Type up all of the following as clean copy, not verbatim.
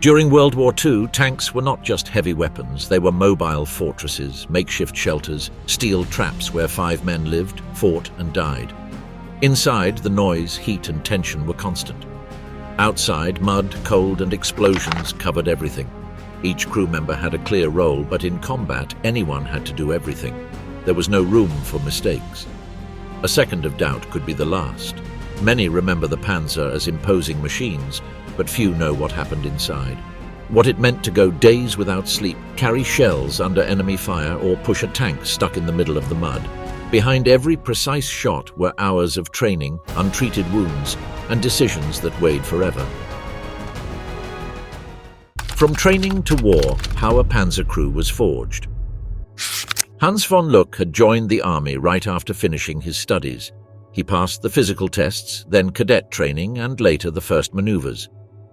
During World War II, tanks were not just heavy weapons, they were mobile fortresses, makeshift shelters, steel traps where 5 men lived, fought and died. Inside, the noise, heat and tension were constant. Outside, mud, cold and explosions covered everything. Each crew member had a clear role, but in combat, anyone had to do everything. There was no room for mistakes. A second of doubt could be the last. Many remember the Panzer as imposing machines, but few know what happened inside. What it meant to go days without sleep, carry shells under enemy fire, or push a tank stuck in the middle of the mud. Behind every precise shot were hours of training, untreated wounds, and decisions that weighed forever. From training to war, how a Panzer crew was forged. Hans von Luck had joined the army right after finishing his studies. He passed the physical tests, then cadet training, and later the first maneuvers.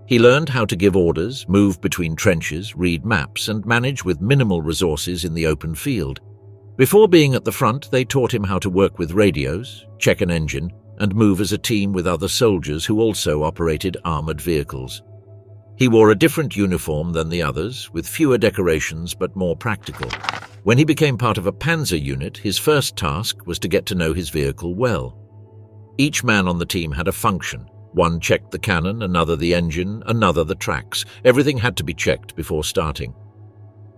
He learned how to give orders, move between trenches, read maps, and manage with minimal resources in the open field. Before being at the front, they taught him how to work with radios, check an engine, and move as a team with other soldiers who also operated armored vehicles. He wore a different uniform than the others, with fewer decorations but more practical. When he became part of a Panzer unit, his first task was to get to know his vehicle well. Each man on the team had a function. One checked the cannon, another the engine, another the tracks. Everything had to be checked before starting.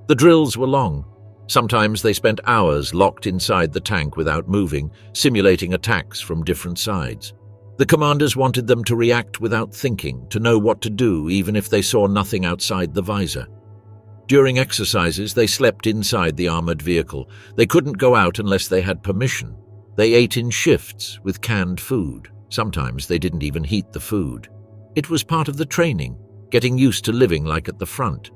The drills were long. Sometimes they spent hours locked inside the tank without moving, simulating attacks from different sides. The commanders wanted them to react without thinking, to know what to do even if they saw nothing outside the visor. During exercises, they slept inside the armored vehicle. They couldn't go out unless they had permission. They ate in shifts with canned food. Sometimes they didn't even heat the food. It was part of the training, getting used to living like at the front.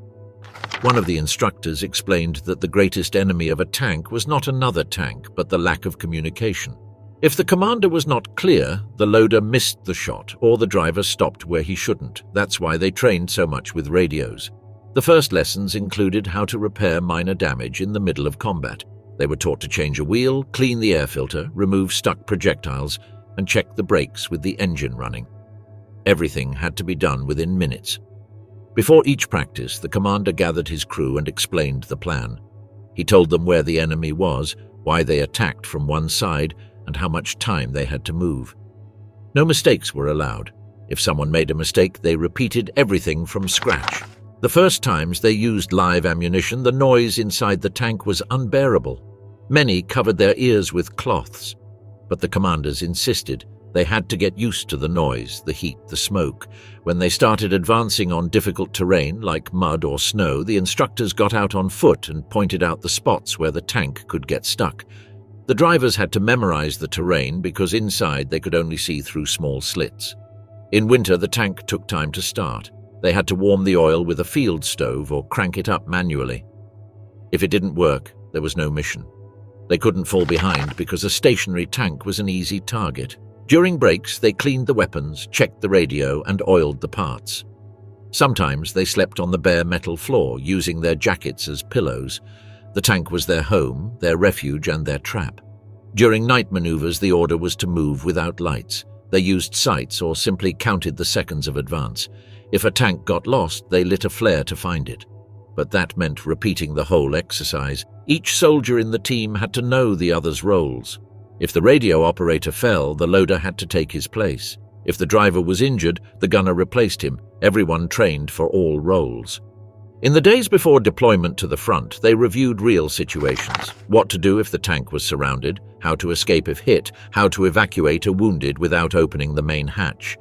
One of the instructors explained that the greatest enemy of a tank was not another tank, but the lack of communication. If the commander was not clear, the loader missed the shot or the driver stopped where he shouldn't. That's why they trained so much with radios. The first lessons included how to repair minor damage in the middle of combat. They were taught to change a wheel, clean the air filter, remove stuck projectiles, and check the brakes with the engine running. Everything had to be done within minutes. Before each practice, the commander gathered his crew and explained the plan. He told them where the enemy was, why they attacked from one side, and how much time they had to move. No mistakes were allowed. If someone made a mistake, they repeated everything from scratch. The first times they used live ammunition, the noise inside the tank was unbearable. Many covered their ears with cloths. But the commanders insisted. They had to get used to the noise, the heat, the smoke. When they started advancing on difficult terrain like mud or snow, the instructors got out on foot and pointed out the spots where the tank could get stuck. The drivers had to memorize the terrain because inside they could only see through small slits. In winter, the tank took time to start. They had to warm the oil with a field stove or crank it up manually. If it didn't work, there was no mission. They couldn't fall behind because a stationary tank was an easy target. During breaks, they cleaned the weapons, checked the radio, and oiled the parts. Sometimes they slept on the bare metal floor, using their jackets as pillows. The tank was their home, their refuge, and their trap. During night maneuvers, the order was to move without lights. They used sights or simply counted the seconds of advance. If a tank got lost, they lit a flare to find it. But that meant repeating the whole exercise. Each soldier in the team had to know the other's roles. If the radio operator fell, the loader had to take his place. If the driver was injured, the gunner replaced him. Everyone trained for all roles. In the days before deployment to the front, they reviewed real situations. What to do if the tank was surrounded, how to escape if hit, how to evacuate a wounded without opening the main hatch.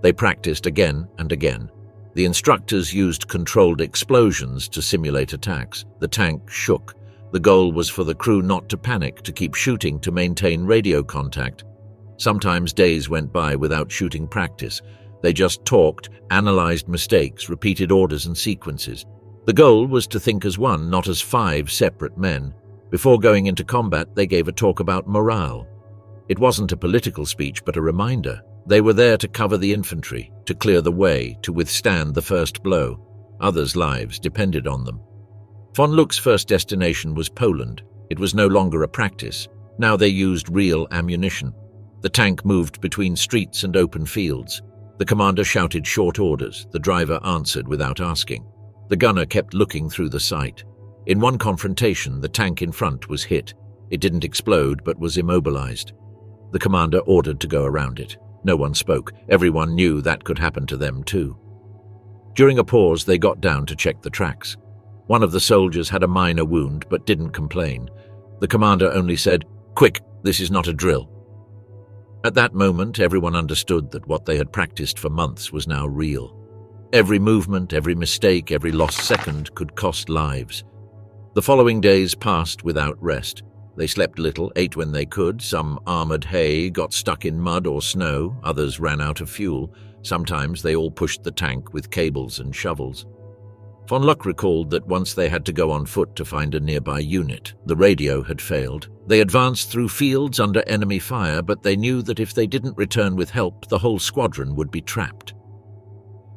They practiced again and again. The instructors used controlled explosions to simulate attacks. The tank shook. The goal was for the crew not to panic, to keep shooting to maintain radio contact. Sometimes days went by without shooting practice. They just talked, analyzed mistakes, repeated orders and sequences. The goal was to think as one, not as 5 separate men. Before going into combat, they gave a talk about morale. It wasn't a political speech, but a reminder. They were there to cover the infantry, to clear the way, to withstand the first blow. Others' lives depended on them. Von Luck's first destination was Poland. It was no longer a practice. Now they used real ammunition. The tank moved between streets and open fields. The commander shouted short orders. The driver answered without asking. The gunner kept looking through the sight. In one confrontation, the tank in front was hit. It didn't explode, but was immobilized. The commander ordered to go around it. No one spoke. Everyone knew that could happen to them too. During a pause, they got down to check the tracks. One of the soldiers had a minor wound, but didn't complain. The commander only said, "Quick, this is not a drill." At that moment, everyone understood that what they had practiced for months was now real. Every movement, every mistake, every lost second could cost lives. The following days passed without rest. They slept little, ate when they could. Some armored hay, got stuck in mud or snow. Others ran out of fuel. Sometimes they all pushed the tank with cables and shovels. Von Luck recalled that once they had to go on foot to find a nearby unit. The radio had failed. They advanced through fields under enemy fire, but they knew that if they didn't return with help, the whole squadron would be trapped.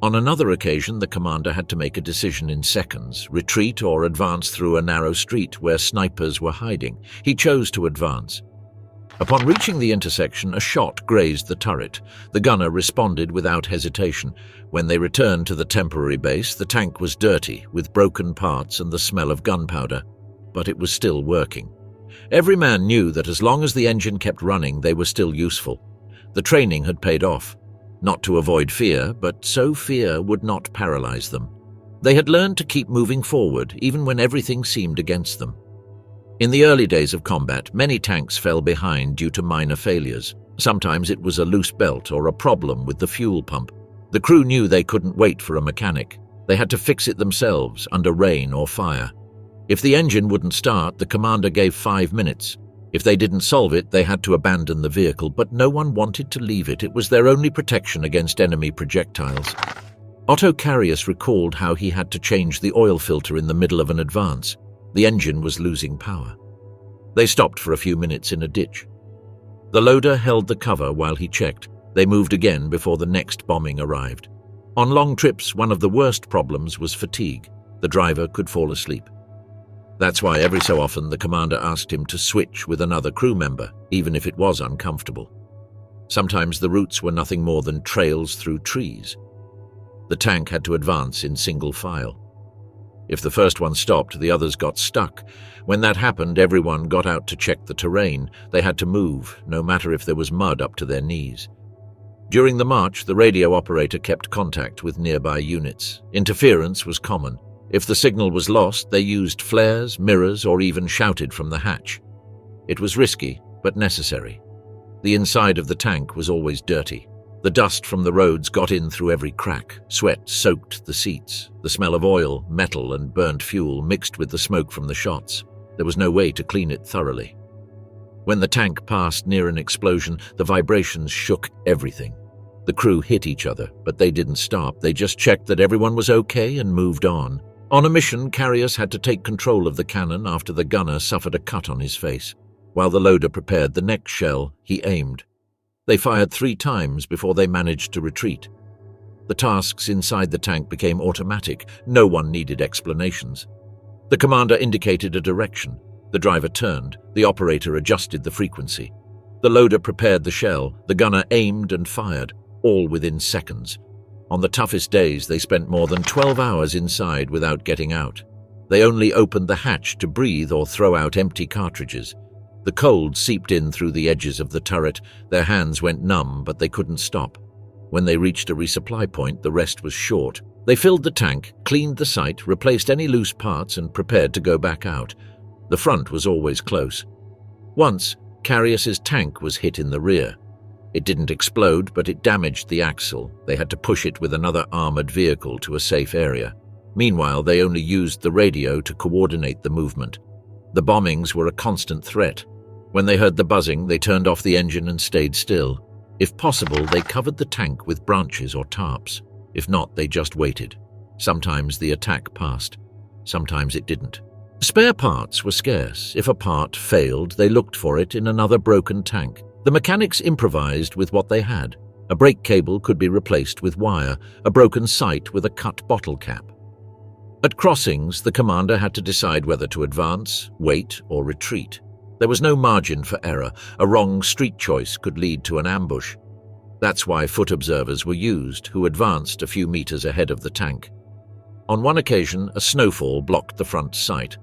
On another occasion, the commander had to make a decision in seconds, retreat or advance through a narrow street where snipers were hiding. He chose to advance. Upon reaching the intersection, a shot grazed the turret. The gunner responded without hesitation. When they returned to the temporary base, the tank was dirty, with broken parts and the smell of gunpowder. But it was still working. Every man knew that as long as the engine kept running, they were still useful. The training had paid off. Not to avoid fear, but so fear would not paralyze them. They had learned to keep moving forward, even when everything seemed against them. In the early days of combat, many tanks fell behind due to minor failures. Sometimes it was a loose belt or a problem with the fuel pump. The crew knew they couldn't wait for a mechanic. They had to fix it themselves, under rain or fire. If the engine wouldn't start, the commander gave 5 minutes. If they didn't solve it, they had to abandon the vehicle, but no one wanted to leave it. It was their only protection against enemy projectiles. Otto Carius recalled how he had to change the oil filter in the middle of an advance. The engine was losing power. They stopped for a few minutes in a ditch. The loader held the cover while he checked. They moved again before the next bombing arrived. On long trips, one of the worst problems was fatigue. The driver could fall asleep. That's why every so often the commander asked him to switch with another crew member, even if it was uncomfortable. Sometimes the routes were nothing more than trails through trees. The tank had to advance in single file. If the first one stopped, the others got stuck. When that happened, everyone got out to check the terrain. They had to move, no matter if there was mud up to their knees. During the march, the radio operator kept contact with nearby units. Interference was common. If the signal was lost, they used flares, mirrors, or even shouted from the hatch. It was risky, but necessary. The inside of the tank was always dirty. The dust from the roads got in through every crack. Sweat soaked the seats. The smell of oil, metal, and burnt fuel mixed with the smoke from the shots. There was no way to clean it thoroughly. When the tank passed near an explosion, the vibrations shook everything. The crew hit each other, but they didn't stop. They just checked that everyone was okay and moved on. On a mission, Carius had to take control of the cannon after the gunner suffered a cut on his face. While the loader prepared the next shell, he aimed. They fired 3 times before they managed to retreat. The tasks inside the tank became automatic. No one needed explanations. The commander indicated a direction. The driver turned. The operator adjusted the frequency. The loader prepared the shell. The gunner aimed and fired, all within seconds. On the toughest days, they spent more than 12 hours inside without getting out. They only opened the hatch to breathe or throw out empty cartridges. The cold seeped in through the edges of the turret. Their hands went numb, but they couldn't stop. When they reached a resupply point, the rest was short. They filled the tank, cleaned the site, replaced any loose parts, and prepared to go back out. The front was always close. Once, Carius's tank was hit in the rear. It didn't explode, but it damaged the axle. They had to push it with another armored vehicle to a safe area. Meanwhile, they only used the radio to coordinate the movement. The bombings were a constant threat. When they heard the buzzing, they turned off the engine and stayed still. If possible, they covered the tank with branches or tarps. If not, they just waited. Sometimes the attack passed. Sometimes it didn't. Spare parts were scarce. If a part failed, they looked for it in another broken tank. The mechanics improvised with what they had. A brake cable could be replaced with wire, a broken sight with a cut bottle cap. At crossings, the commander had to decide whether to advance, wait, or retreat. There was no margin for error. A wrong street choice could lead to an ambush. That's why foot observers were used, who advanced a few meters ahead of the tank. On one occasion, a snowfall blocked the front sight.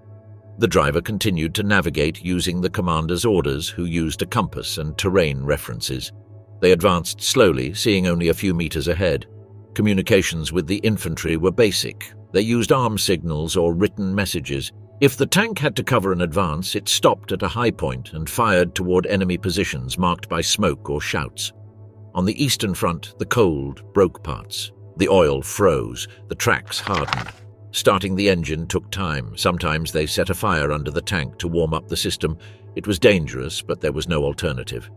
The driver continued to navigate using the commander's orders, who used a compass and terrain references. They advanced slowly, seeing only a few meters ahead. Communications with the infantry were basic. They used arm signals or written messages. If the tank had to cover an advance, it stopped at a high point and fired toward enemy positions marked by smoke or shouts. On the eastern front, the cold broke parts. The oil froze, the tracks hardened. Starting the engine took time. Sometimes they set a fire under the tank to warm up the system. It was dangerous, but there was no alternative.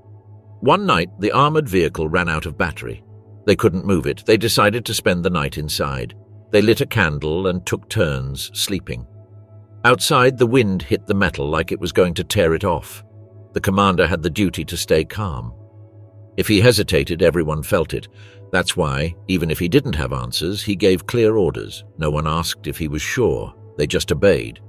One night, the armored vehicle ran out of battery. They couldn't move it. They decided to spend the night inside. They lit a candle and took turns sleeping. Outside, the wind hit the metal like it was going to tear it off. The commander had the duty to stay calm. If he hesitated, everyone felt it. That's why, even if he didn't have answers, he gave clear orders. No one asked if he was sure. They just obeyed.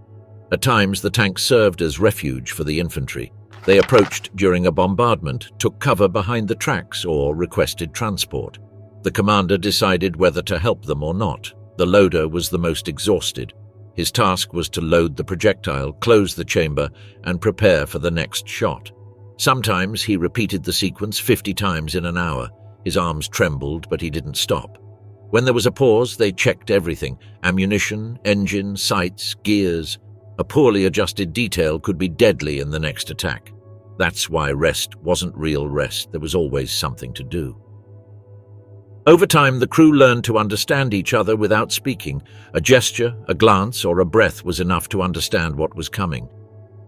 At times, the tank served as refuge for the infantry. They approached during a bombardment, took cover behind the tracks, or requested transport. The commander decided whether to help them or not. The loader was the most exhausted. His task was to load the projectile, close the chamber, and prepare for the next shot. Sometimes he repeated the sequence 50 times in an hour. His arms trembled, but he didn't stop. When there was a pause, they checked everything: ammunition, engine, sights, gears. A poorly adjusted detail could be deadly in the next attack. That's why rest wasn't real rest. There was always something to do. Over time, the crew learned to understand each other without speaking. A gesture, a glance, or a breath was enough to understand what was coming.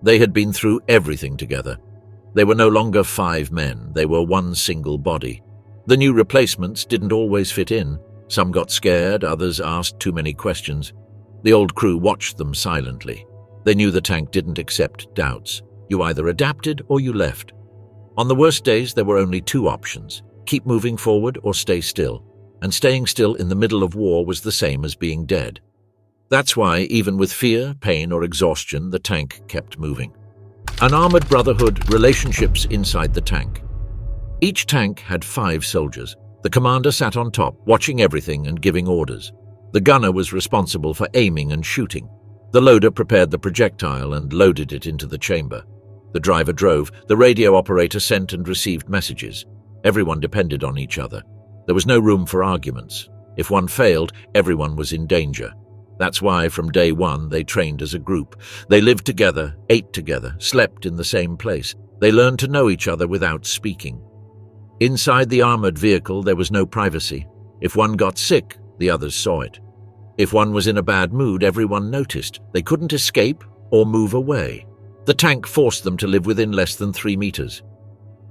They had been through everything together. They were no longer 5 men. They were one single body. The new replacements didn't always fit in. Some got scared, others asked too many questions. The old crew watched them silently. They knew the tank didn't accept doubts. You either adapted or you left. On the worst days, there were only 2 options: keep moving forward or stay still. And staying still in the middle of war was the same as being dead. That's why, even with fear, pain, or exhaustion, the tank kept moving. An armored brotherhood, relationships inside the tank. Each tank had 5 soldiers. The commander sat on top, watching everything and giving orders. The gunner was responsible for aiming and shooting. The loader prepared the projectile and loaded it into the chamber. The driver drove. The radio operator sent and received messages. Everyone depended on each other. There was no room for arguments. If one failed, everyone was in danger. That's why, from day one, they trained as a group. They lived together, ate together, slept in the same place. They learned to know each other without speaking. Inside the armored vehicle, there was no privacy. If one got sick, the others saw it. If one was in a bad mood, everyone noticed. They couldn't escape or move away. The tank forced them to live within less than 3 meters.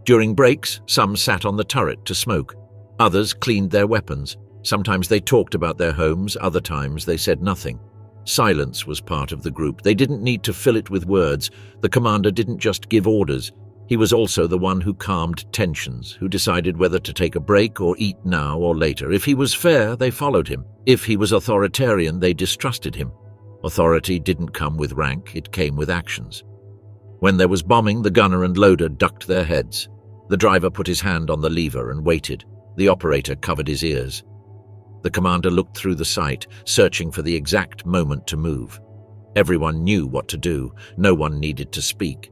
During breaks, some sat on the turret to smoke. Others cleaned their weapons. Sometimes they talked about their homes, other times they said nothing. Silence was part of the group. They didn't need to fill it with words. The commander didn't just give orders. He was also the one who calmed tensions, who decided whether to take a break or eat now or later. If he was fair, they followed him. If he was authoritarian, they distrusted him. Authority didn't come with rank, it came with actions. When there was bombing, the gunner and loader ducked their heads. The driver put his hand on the lever and waited. The operator covered his ears. The commander looked through the sight, searching for the exact moment to move. Everyone knew what to do. No one needed to speak.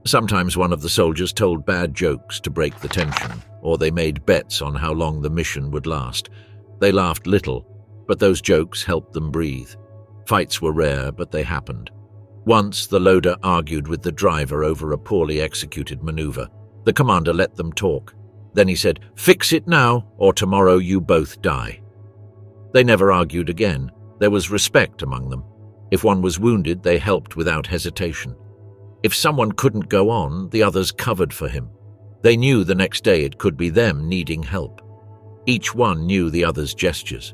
Sometimes one of the soldiers told bad jokes to break the tension, or they made bets on how long the mission would last. They laughed little, but those jokes helped them breathe. Fights were rare, but they happened. Once, the loader argued with the driver over a poorly executed maneuver. The commander let them talk. Then he said, "Fix it now, or tomorrow you both die." They never argued again. There was respect among them. If one was wounded, they helped without hesitation. If someone couldn't go on, the others covered for him. They knew the next day it could be them needing help. Each one knew the other's gestures.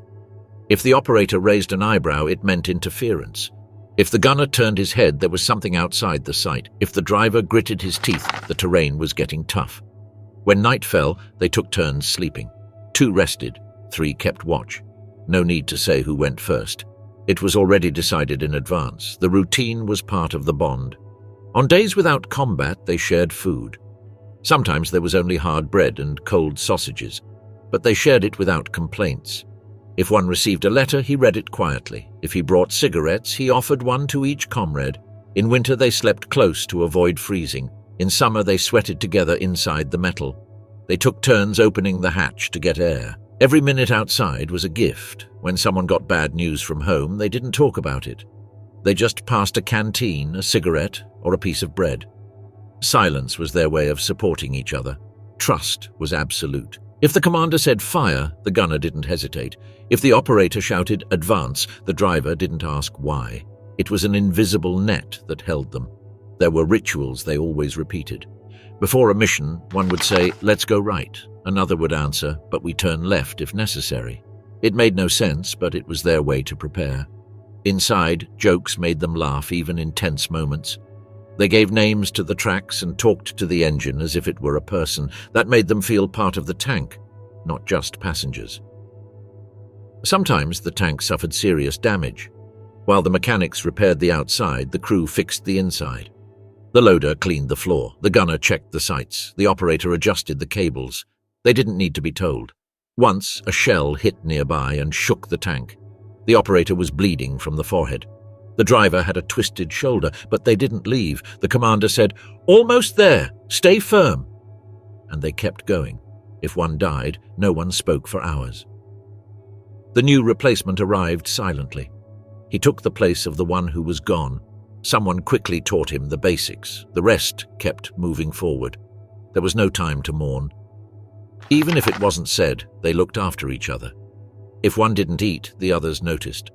If the operator raised an eyebrow, it meant interference. If the gunner turned his head, there was something outside the sight. If the driver gritted his teeth, the terrain was getting tough. When night fell, they took turns sleeping. 2 rested, 3 kept watch. No need to say who went first. It was already decided in advance. The routine was part of the bond. On days without combat, they shared food. Sometimes there was only hard bread and cold sausages, but they shared it without complaints. If one received a letter, he read it quietly. If he brought cigarettes, he offered one to each comrade. In winter, they slept close to avoid freezing. In summer, they sweated together inside the metal. They took turns opening the hatch to get air. Every minute outside was a gift. When someone got bad news from home, they didn't talk about it. They just passed a canteen, a cigarette, or a piece of bread. Silence was their way of supporting each other. Trust was absolute. If the commander said fire, the gunner didn't hesitate. If the operator shouted advance, the driver didn't ask why. It was an invisible net that held them. There were rituals they always repeated. Before a mission, one would say, let's go right. Another would answer, but we turn left if necessary. It made no sense, but it was their way to prepare. Inside, jokes made them laugh even in tense moments. They gave names to the tracks and talked to the engine as if it were a person. That made them feel part of the tank, not just passengers. Sometimes the tank suffered serious damage. While the mechanics repaired the outside, the crew fixed the inside. The loader cleaned the floor, the gunner checked the sights, the operator adjusted the cables. They didn't need to be told. Once, a shell hit nearby and shook the tank. The operator was bleeding from the forehead. The driver had a twisted shoulder, but they didn't leave. The commander said, almost there, stay firm. And they kept going. If one died, no one spoke for hours. The new replacement arrived silently. He took the place of the one who was gone. Someone quickly taught him the basics. The rest kept moving forward. There was no time to mourn. Even if it wasn't said, they looked after each other. If one didn't eat, the others noticed.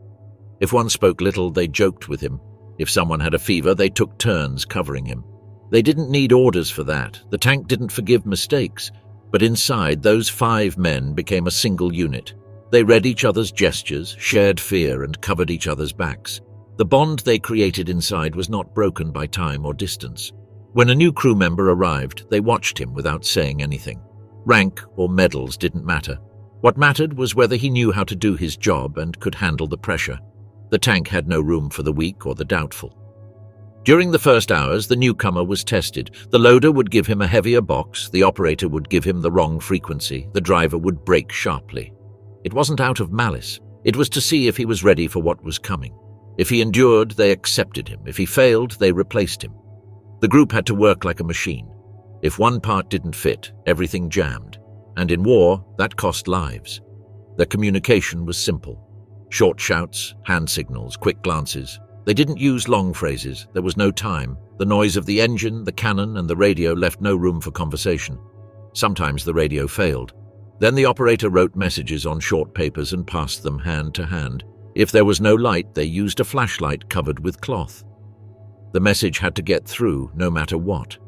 If one spoke little, they joked with him. If someone had a fever, they took turns covering him. They didn't need orders for that. The tank didn't forgive mistakes. But inside, those 5 men became a single unit. They read each other's gestures, shared fear, and covered each other's backs. The bond they created inside was not broken by time or distance. When a new crew member arrived, they watched him without saying anything. Rank or medals didn't matter. What mattered was whether he knew how to do his job and could handle the pressure. The tank had no room for the weak or the doubtful. During the first hours, the newcomer was tested. The loader would give him a heavier box, the operator would give him the wrong frequency, the driver would brake sharply. It wasn't out of malice. It was to see if he was ready for what was coming. If he endured, they accepted him. If he failed, they replaced him. The group had to work like a machine. If one part didn't fit, everything jammed. And in war, that cost lives. Their communication was simple. Short shouts, hand signals, quick glances. They didn't use long phrases. There was no time. The noise of the engine, the cannon, and the radio left no room for conversation. Sometimes the radio failed. Then the operator wrote messages on short papers and passed them hand to hand. If there was no light, they used a flashlight covered with cloth. The message had to get through, no matter what.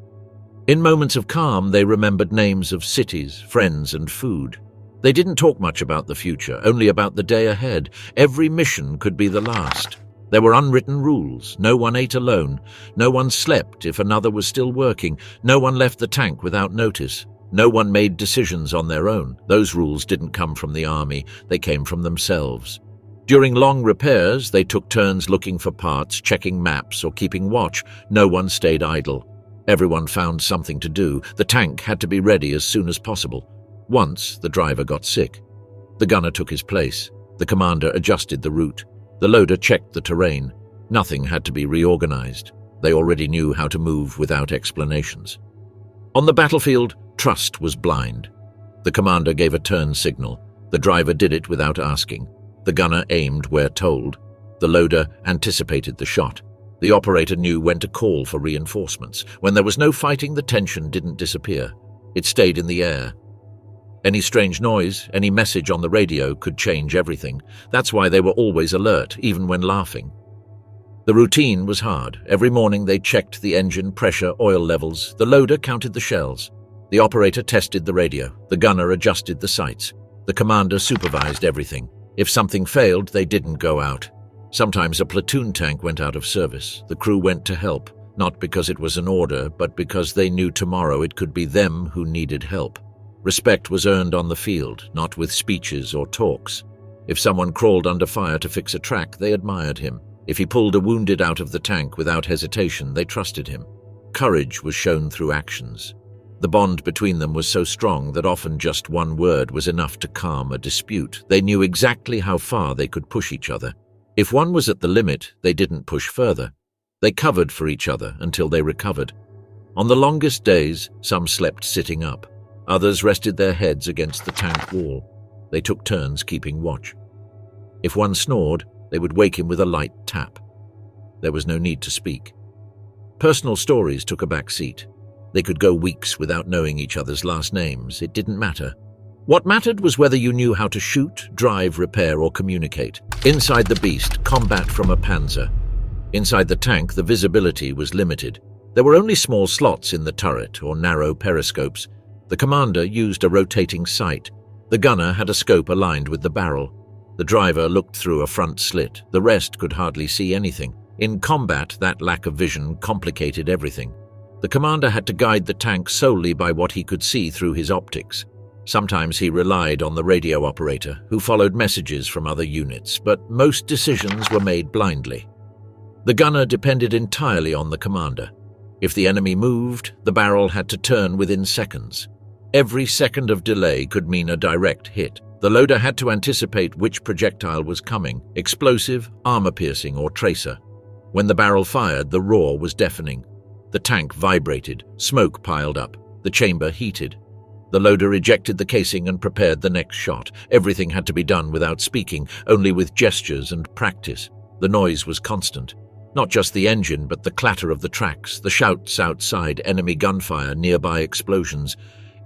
In moments of calm, they remembered names of cities, friends, and food. They didn't talk much about the future, only about the day ahead. Every mission could be the last. There were unwritten rules. No one ate alone. No one slept if another was still working. No one left the tank without notice. No one made decisions on their own. Those rules didn't come from the army. They came from themselves. During long repairs, they took turns looking for parts, checking maps, or keeping watch. No one stayed idle. Everyone found something to do. The tank had to be ready as soon as possible. Once, the driver got sick. The gunner took his place. The commander adjusted the route. The loader checked the terrain. Nothing had to be reorganized. They already knew how to move without explanations. On the battlefield, trust was blind. The commander gave a turn signal. The driver did it without asking. The gunner aimed where told. The loader anticipated the shot. The operator knew when to call for reinforcements. When there was no fighting, the tension didn't disappear. It stayed in the air. Any strange noise, any message on the radio could change everything. That's why they were always alert, even when laughing. The routine was hard. Every morning they checked the engine pressure, oil levels. The loader counted the shells. The operator tested the radio. The gunner adjusted the sights. The commander supervised everything. If something failed, they didn't go out. Sometimes a platoon tank went out of service. The crew went to help, not because it was an order, but because they knew tomorrow it could be them who needed help. Respect was earned on the field, not with speeches or talks. If someone crawled under fire to fix a track, they admired him. If he pulled a wounded out of the tank without hesitation, they trusted him. Courage was shown through actions. The bond between them was so strong that often just one word was enough to calm a dispute. They knew exactly how far they could push each other. If one was at the limit, they didn't push further. They covered for each other until they recovered. On the longest days, some slept sitting up. Others rested their heads against the tank wall. They took turns keeping watch. If one snored, they would wake him with a light tap. There was no need to speak. Personal stories took a back seat. They could go weeks without knowing each other's last names. It didn't matter. What mattered was whether you knew how to shoot, drive, repair, or communicate. Inside the beast, combat from a Panzer. Inside the tank, the visibility was limited. There were only small slots in the turret or narrow periscopes. The commander used a rotating sight. The gunner had a scope aligned with the barrel. The driver looked through a front slit. The rest could hardly see anything. In combat, that lack of vision complicated everything. The commander had to guide the tank solely by what he could see through his optics. Sometimes he relied on the radio operator, who followed messages from other units, but most decisions were made blindly. The gunner depended entirely on the commander. If the enemy moved, the barrel had to turn within seconds. Every second of delay could mean a direct hit. The loader had to anticipate which projectile was coming, explosive, armor-piercing, or tracer. When the barrel fired, the roar was deafening. The tank vibrated, smoke piled up, the chamber heated. The loader ejected the casing and prepared the next shot. Everything had to be done without speaking, only with gestures and practice. The noise was constant. Not just the engine, but the clatter of the tracks, the shouts outside, enemy gunfire, nearby explosions.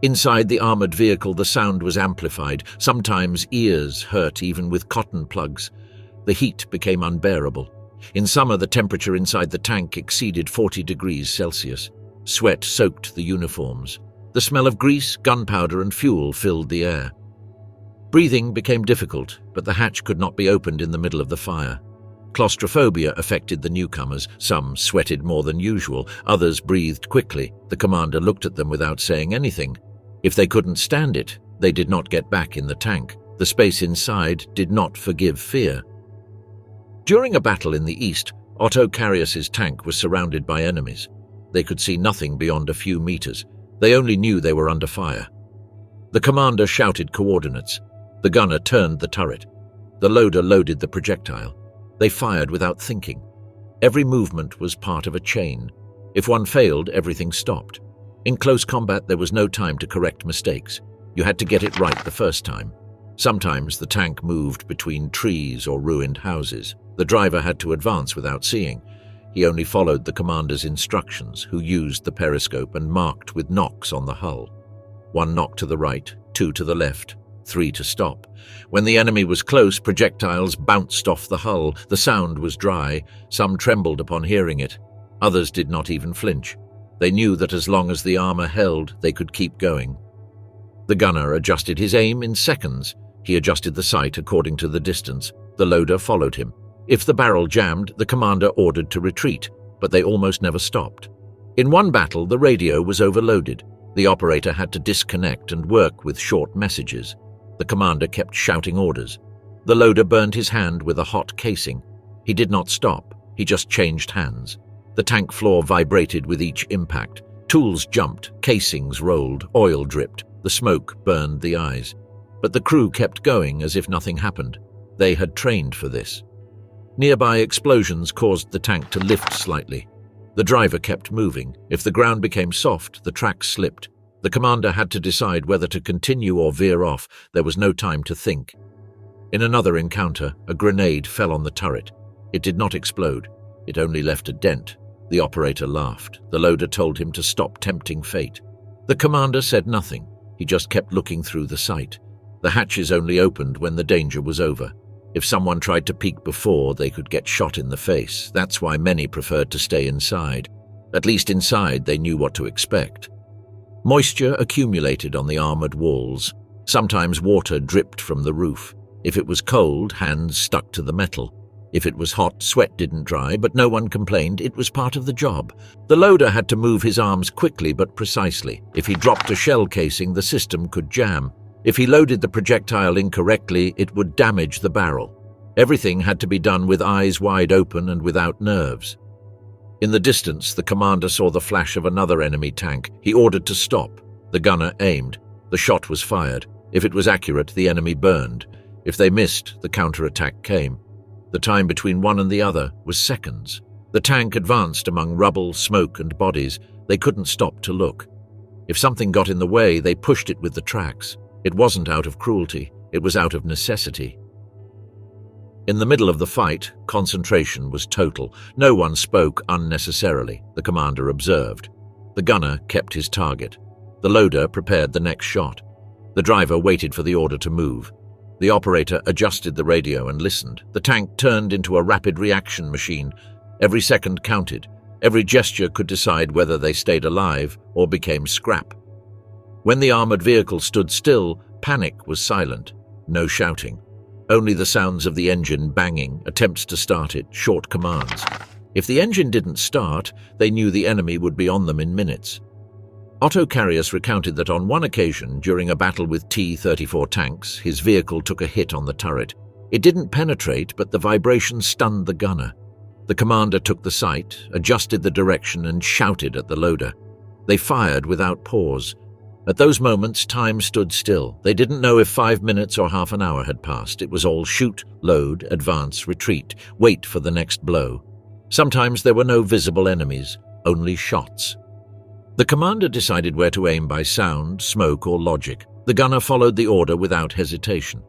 Inside the armored vehicle, the sound was amplified. Sometimes ears hurt even with cotton plugs. The heat became unbearable. In summer, the temperature inside the tank exceeded 40 degrees Celsius. Sweat soaked the uniforms. The smell of grease, gunpowder, and fuel filled the air. Breathing became difficult, but the hatch could not be opened in the middle of the fire. Claustrophobia affected the newcomers. Some sweated more than usual, others breathed quickly. The commander looked at them without saying anything. If they couldn't stand it, they did not get back in the tank. The space inside did not forgive fear. During a battle in the east, Otto Carius's tank was surrounded by enemies. They could see nothing beyond a few meters. They only knew they were under fire. The commander shouted coordinates. The gunner turned the turret. The loader loaded the projectile. They fired without thinking. Every movement was part of a chain. If one failed, everything stopped. In close combat, there was no time to correct mistakes. You had to get it right the first time. Sometimes the tank moved between trees or ruined houses. The driver had to advance without seeing. He only followed the commander's instructions, who used the periscope and marked with knocks on the hull. 1 knock to the right, 2 to the left, 3 to stop. When the enemy was close, projectiles bounced off the hull. The sound was dry. Some trembled upon hearing it. Others did not even flinch. They knew that as long as the armor held, they could keep going. The gunner adjusted his aim in seconds. He adjusted the sight according to the distance. The loader followed him. If the barrel jammed, the commander ordered to retreat, but they almost never stopped. In one battle, the radio was overloaded. The operator had to disconnect and work with short messages. The commander kept shouting orders. The loader burned his hand with a hot casing. He did not stop. He just changed hands. The tank floor vibrated with each impact. Tools jumped, casings rolled, oil dripped. The smoke burned the eyes. But the crew kept going as if nothing happened. They had trained for this. Nearby explosions caused the tank to lift slightly. The driver kept moving. If the ground became soft, the tracks slipped. The commander had to decide whether to continue or veer off. There was no time to think. In another encounter, a grenade fell on the turret. It did not explode. It only left a dent. The operator laughed. The loader told him to stop tempting fate. The commander said nothing. He just kept looking through the sight. The hatches only opened when the danger was over. If someone tried to peek before, they could get shot in the face. That's why many preferred to stay inside. At least inside, they knew what to expect. Moisture accumulated on the armored walls. Sometimes water dripped from the roof. If it was cold, hands stuck to the metal. If it was hot, sweat didn't dry, but no one complained. It was part of the job. The loader had to move his arms quickly but precisely. If he dropped a shell casing, the system could jam. If he loaded the projectile incorrectly, it would damage the barrel. Everything had to be done with eyes wide open and without nerves. In the distance, the commander saw the flash of another enemy tank. He ordered to stop. The gunner aimed. The shot was fired. If it was accurate, the enemy burned. If they missed, the counterattack came. The time between one and the other was seconds. The tank advanced among rubble, smoke, and bodies. They couldn't stop to look. If something got in the way, they pushed it with the tracks. It wasn't out of cruelty, it was out of necessity. In the middle of the fight, concentration was total. No one spoke unnecessarily, the commander observed. The gunner kept his target. The loader prepared the next shot. The driver waited for the order to move. The operator adjusted the radio and listened. The tank turned into a rapid reaction machine. Every second counted. Every gesture could decide whether they stayed alive or became scrap. When the armored vehicle stood still, panic was silent. No shouting. Only the sounds of the engine banging, attempts to start it, short commands. If the engine didn't start, they knew the enemy would be on them in minutes. Otto Carius recounted that on one occasion, during a battle with T-34 tanks, his vehicle took a hit on the turret. It didn't penetrate, but the vibration stunned the gunner. The commander took the sight, adjusted the direction, and shouted at the loader. They fired without pause. At those moments, time stood still. They didn't know if 5 minutes or half an hour had passed. It was all shoot, load, advance, retreat, wait for the next blow. Sometimes there were no visible enemies, only shots. The commander decided where to aim by sound, smoke, or logic. The gunner followed the order without hesitation.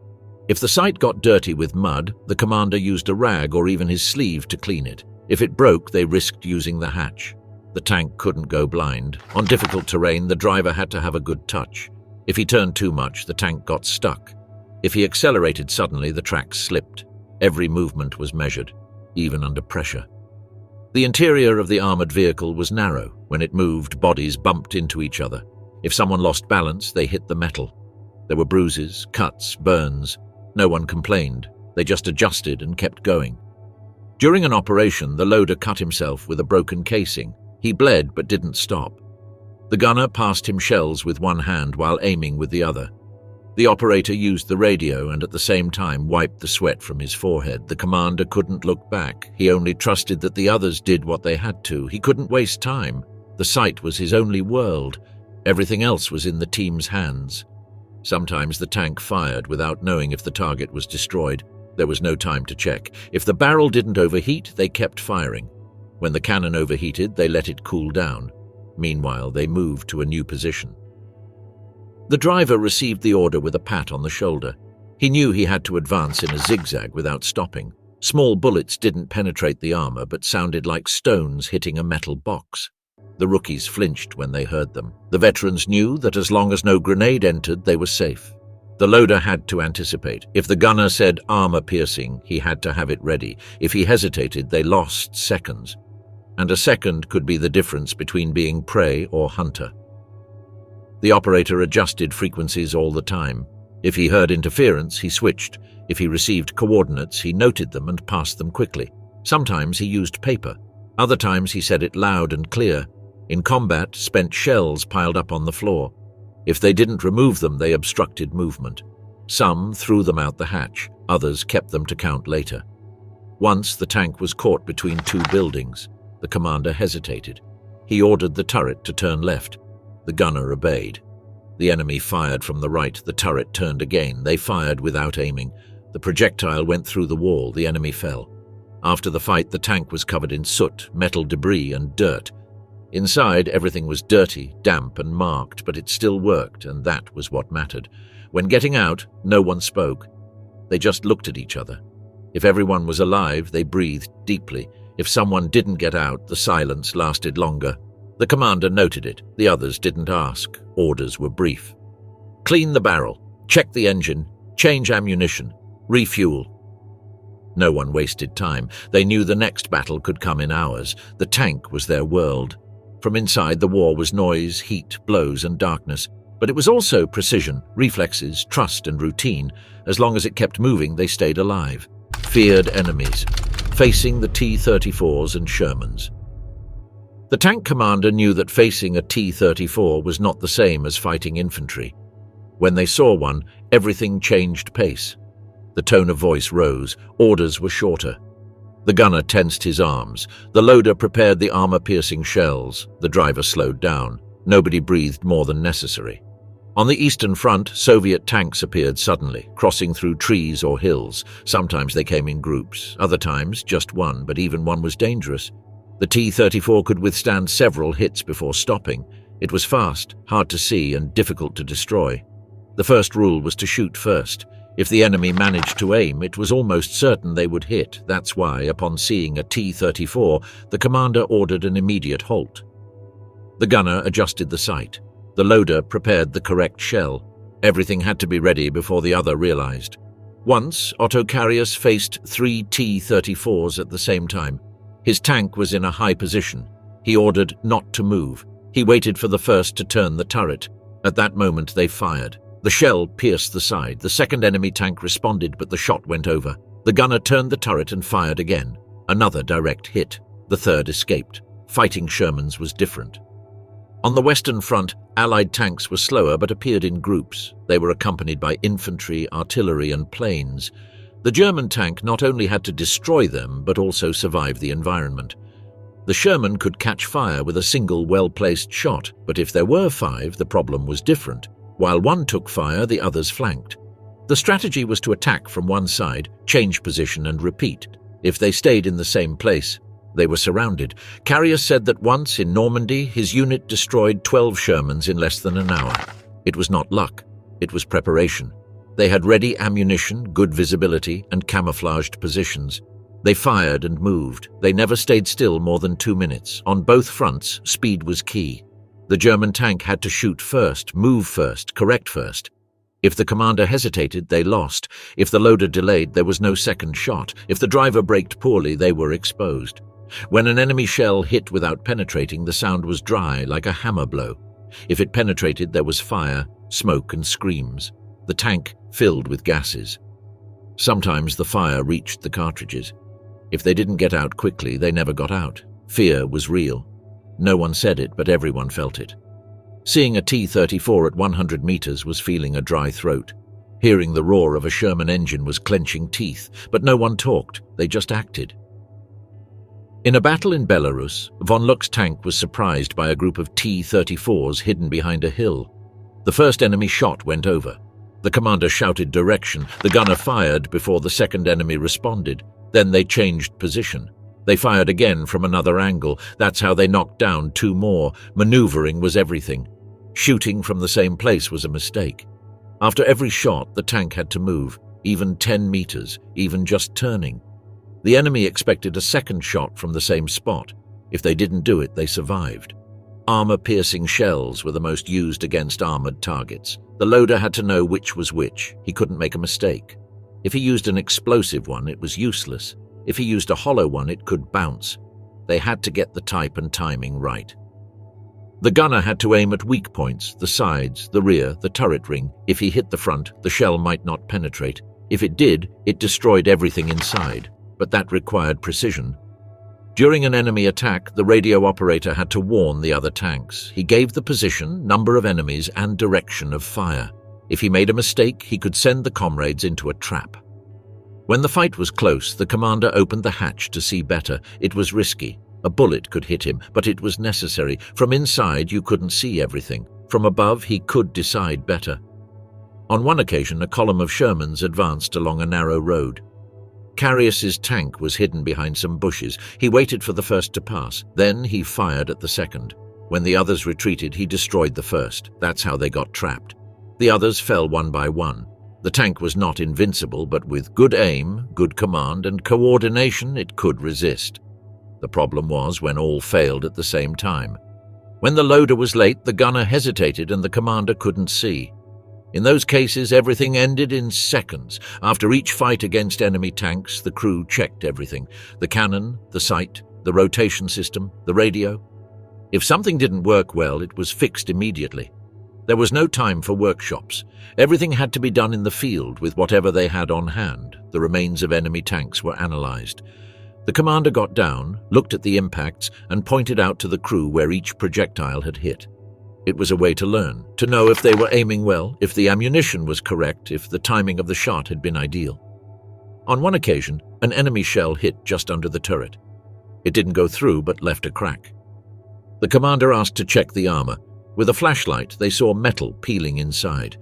If the sight got dirty with mud, the commander used a rag or even his sleeve to clean it. If it broke, they risked using the hatch. The tank couldn't go blind. On difficult terrain, the driver had to have a good touch. If he turned too much, the tank got stuck. If he accelerated suddenly, the tracks slipped. Every movement was measured, even under pressure. The interior of the armored vehicle was narrow. When it moved, bodies bumped into each other. If someone lost balance, they hit the metal. There were bruises, cuts, burns. No one complained. They just adjusted and kept going. During an operation, the loader cut himself with a broken casing. He bled but didn't stop. The gunner passed him shells with one hand while aiming with the other. The operator used the radio and at the same time wiped the sweat from his forehead. The commander couldn't look back. He only trusted that the others did what they had to. He couldn't waste time. The sight was his only world. Everything else was in the team's hands. Sometimes the tank fired without knowing if the target was destroyed. There was no time to check. If the barrel didn't overheat, they kept firing. When the cannon overheated, they let it cool down. Meanwhile, they moved to a new position. The driver received the order with a pat on the shoulder. He knew he had to advance in a zigzag without stopping. Small bullets didn't penetrate the armor but sounded like stones hitting a metal box. The rookies flinched when they heard them. The veterans knew that as long as no grenade entered, they were safe. The loader had to anticipate. If the gunner said armor piercing, he had to have it ready. If he hesitated, they lost seconds. And a second could be the difference between being prey or hunter. The operator adjusted frequencies all the time. If he heard interference, he switched. If he received coordinates, he noted them and passed them quickly. Sometimes he used paper. Other times he said it loud and clear. In combat, spent shells piled up on the floor. If they didn't remove them, they obstructed movement. Some threw them out the hatch. Others kept them to count later. Once the tank was caught between two buildings. The commander hesitated. He ordered the turret to turn left. The gunner obeyed. The enemy fired from the right. The turret turned again. They fired without aiming. The projectile went through the wall. The enemy fell. After the fight, the tank was covered in soot, metal debris, and dirt. Inside, everything was dirty, damp, and marked, but it still worked, and that was what mattered. When getting out, no one spoke. They just looked at each other. If everyone was alive, they breathed deeply. If someone didn't get out, the silence lasted longer. The commander noted it. The others didn't ask. Orders were brief. Clean the barrel. Check the engine. Change ammunition. Refuel. No one wasted time. They knew the next battle could come in hours. The tank was their world. From inside, the war was noise, heat, blows, and darkness. But it was also precision, reflexes, trust, and routine. As long as it kept moving, they stayed alive. Feared enemies. Facing the T-34s and Shermans. The tank commander knew that facing a T-34 was not the same as fighting infantry. When they saw one, everything changed pace. The tone of voice rose. Orders were shorter. The gunner tensed his arms. The loader prepared the armor-piercing shells. The driver slowed down. Nobody breathed more than necessary. On the Eastern Front, Soviet tanks appeared suddenly, crossing through trees or hills. Sometimes they came in groups, other times just one, but even one was dangerous. The T-34 could withstand several hits before stopping. It was fast, hard to see, and difficult to destroy. The first rule was to shoot first. If the enemy managed to aim, it was almost certain they would hit. That's why, upon seeing a T-34, the commander ordered an immediate halt. The gunner adjusted the sight. The loader prepared the correct shell. Everything had to be ready before the other realized. Once, Otto Carius faced 3 T-34s at the same time. His tank was in a high position. He ordered not to move. He waited for the first to turn the turret. At that moment, they fired. The shell pierced the side. The second enemy tank responded, but the shot went over. The gunner turned the turret and fired again. Another direct hit. The third escaped. Fighting Shermans was different. On the Western Front, Allied tanks were slower but appeared in groups. They were accompanied by infantry, artillery, and planes. The German tank not only had to destroy them, but also survive the environment. The Sherman could catch fire with a single well-placed shot, but if there were 5, the problem was different. While one took fire, the others flanked. The strategy was to attack from one side, change position, and repeat. If they stayed in the same place, they were surrounded. Carius said that once in Normandy, his unit destroyed 12 Shermans in less than an hour. It was not luck, it was preparation. They had ready ammunition, good visibility, and camouflaged positions. They fired and moved. They never stayed still more than 2 minutes. On both fronts, speed was key. The German tank had to shoot first, move first, correct first. If the commander hesitated, they lost. If the loader delayed, there was no second shot. If the driver braked poorly, they were exposed. When an enemy shell hit without penetrating, the sound was dry, like a hammer blow. If it penetrated, there was fire, smoke, and screams. The tank filled with gases. Sometimes the fire reached the cartridges. If they didn't get out quickly, they never got out. Fear was real. No one said it, but everyone felt it. Seeing a T-34 at 100 meters was feeling a dry throat. Hearing the roar of a Sherman engine was clenching teeth, but no one talked, they just acted. In a battle in Belarus, von Luck's tank was surprised by a group of T-34s hidden behind a hill. The first enemy shot went over. The commander shouted direction. The gunner fired before the second enemy responded. Then they changed position. They fired again from another angle. That's how they knocked down 2 more. Maneuvering was everything. Shooting from the same place was a mistake. After every shot, the tank had to move, even 10 meters, even just turning. The enemy expected a second shot from the same spot. If they didn't do it, they survived. Armor-piercing shells were the most used against armored targets. The loader had to know which was which. He couldn't make a mistake. If he used an explosive one, it was useless. If he used a hollow one, it could bounce. They had to get the type and timing right. The gunner had to aim at weak points, the sides, the rear, the turret ring. If he hit the front, the shell might not penetrate. If it did, it destroyed everything inside. But that required precision. During an enemy attack, the radio operator had to warn the other tanks. He gave the position, number of enemies, and direction of fire. If he made a mistake, he could send the comrades into a trap. When the fight was close, the commander opened the hatch to see better. It was risky. A bullet could hit him, but it was necessary. From inside, you couldn't see everything. From above, he could decide better. On one occasion, a column of Shermans advanced along a narrow road. Carius's tank was hidden behind some bushes. He waited for the first to pass. Then he fired at the second. When the others retreated, he destroyed the first. That's how they got trapped. The others fell one by one. The tank was not invincible, but with good aim, good command, and coordination, it could resist. The problem was when all failed at the same time. When the loader was late, the gunner hesitated and the commander couldn't see. In those cases, everything ended in seconds. After each fight against enemy tanks, the crew checked everything. The cannon, the sight, the rotation system, the radio. If something didn't work well, it was fixed immediately. There was no time for workshops. Everything had to be done in the field with whatever they had on hand. The remains of enemy tanks were analyzed. The commander got down, looked at the impacts, and pointed out to the crew where each projectile had hit. It was a way to learn, to know if they were aiming well, if the ammunition was correct, if the timing of the shot had been ideal. On one occasion, an enemy shell hit just under the turret. It didn't go through, but left a crack. The commander asked to check the armor. With a flashlight, they saw metal peeling inside.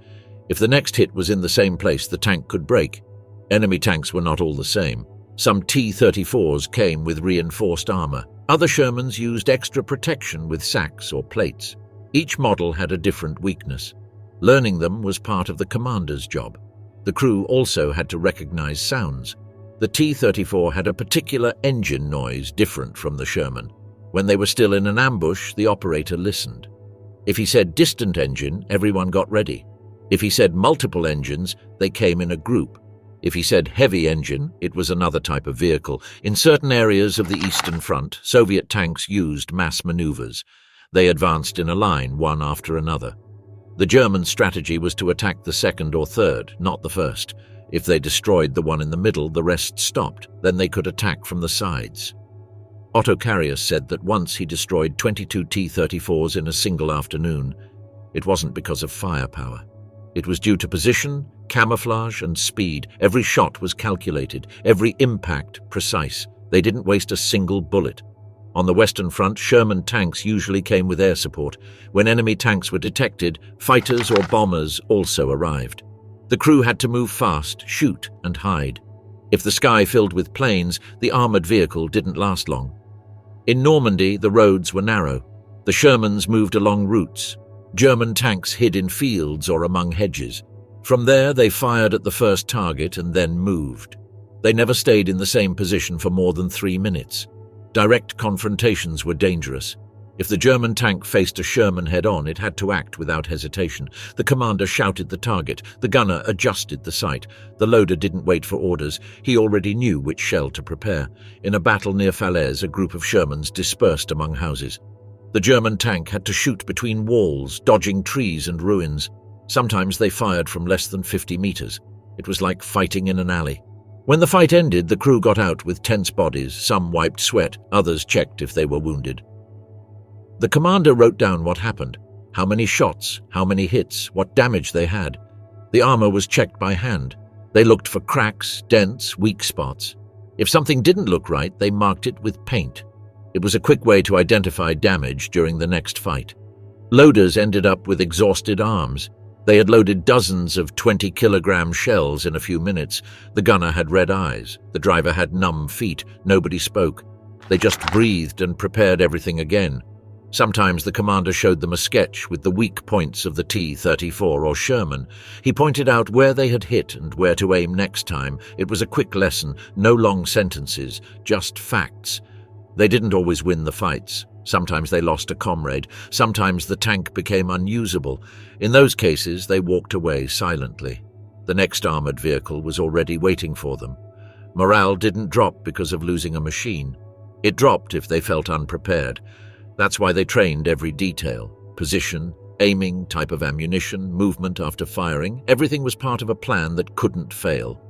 If the next hit was in the same place, the tank could break. Enemy tanks were not all the same. Some T-34s came with reinforced armor. Other Shermans used extra protection with sacks or plates. Each model had a different weakness. Learning them was part of the commander's job. The crew also had to recognize sounds. The T-34 had a particular engine noise different from the Sherman. When they were still in an ambush, the operator listened. If he said distant engine, everyone got ready. If he said multiple engines, they came in a group. If he said heavy engine, it was another type of vehicle. In certain areas of the Eastern Front, Soviet tanks used mass maneuvers. They advanced in a line, one after another. The German strategy was to attack the second or third, not the first. If they destroyed the one in the middle, the rest stopped. Then they could attack from the sides. Otto Carius said that once he destroyed 22 T-34s in a single afternoon. It wasn't because of firepower. It was due to position, camouflage, and speed. Every shot was calculated, every impact precise. They didn't waste a single bullet. On the Western Front, Sherman tanks usually came with air support. When enemy tanks were detected, fighters or bombers also arrived. The crew had to move fast, shoot, and hide. If the sky filled with planes, the armored vehicle didn't last long. In Normandy, the roads were narrow. The Shermans moved along routes. German tanks hid in fields or among hedges. From there, they fired at the first target and then moved. They never stayed in the same position for more than 3 minutes. Direct confrontations were dangerous. If the German tank faced a Sherman head-on, it had to act without hesitation. The commander shouted the target. The gunner adjusted the sight. The loader didn't wait for orders. He already knew which shell to prepare. In a battle near Falaise, a group of Shermans dispersed among houses. The German tank had to shoot between walls, dodging trees and ruins. Sometimes they fired from less than 50 meters. It was like fighting in an alley. When the fight ended, the crew got out with tense bodies. Some wiped sweat, others checked if they were wounded. The commander wrote down what happened, how many shots, how many hits, what damage they had. The armor was checked by hand. They looked for cracks, dents, weak spots. If something didn't look right, they marked it with paint. It was a quick way to identify damage during the next fight. Loaders ended up with exhausted arms. They had loaded dozens of 20-kilogram shells in a few minutes. The gunner had red eyes. The driver had numb feet. Nobody spoke. They just breathed and prepared everything again. Sometimes the commander showed them a sketch with the weak points of the T-34 or Sherman. He pointed out where they had hit and where to aim next time. It was a quick lesson, no long sentences, just facts. They didn't always win the fights. Sometimes they lost a comrade. Sometimes the tank became unusable. In those cases, they walked away silently. The next armored vehicle was already waiting for them. Morale didn't drop because of losing a machine. It dropped if they felt unprepared. That's why they trained every detail. Position, aiming, type of ammunition, movement after firing. Everything was part of a plan that couldn't fail.